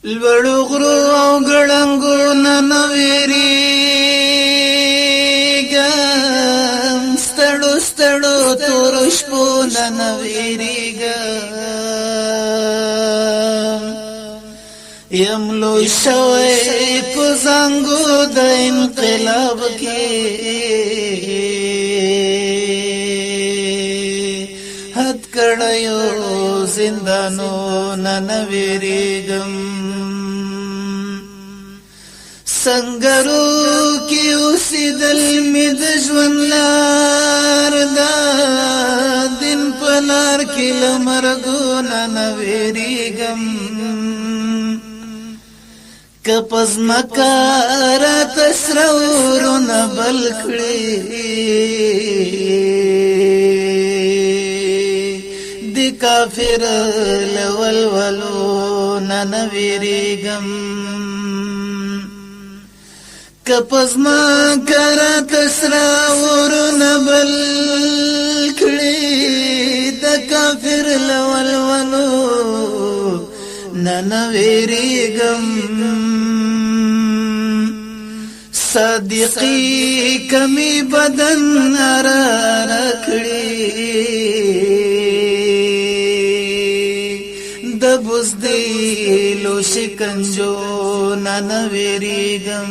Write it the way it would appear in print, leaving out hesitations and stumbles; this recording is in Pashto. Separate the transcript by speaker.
Speaker 1: لوړو غرو او ګړنګو نن ویریږم ستړو ستړو تورو شپو نن ویریږم یم لوی شوی په زنګو د انقلاب کې حد کړیو زندانو نن ویریږم سنگرو کی اوسیدل می د ژوند لار دا دین پلار کی لمرګو نن ویریږم کپز مکار تسرورن بل کړي د کافر لول ولو نن ویریږم کپز مکار تسرورن بل کړي د کافر لول ولو نن ویریږم صدیقی کمی بدن را رکھڑی د بزدلو شکنجو نن ویریږم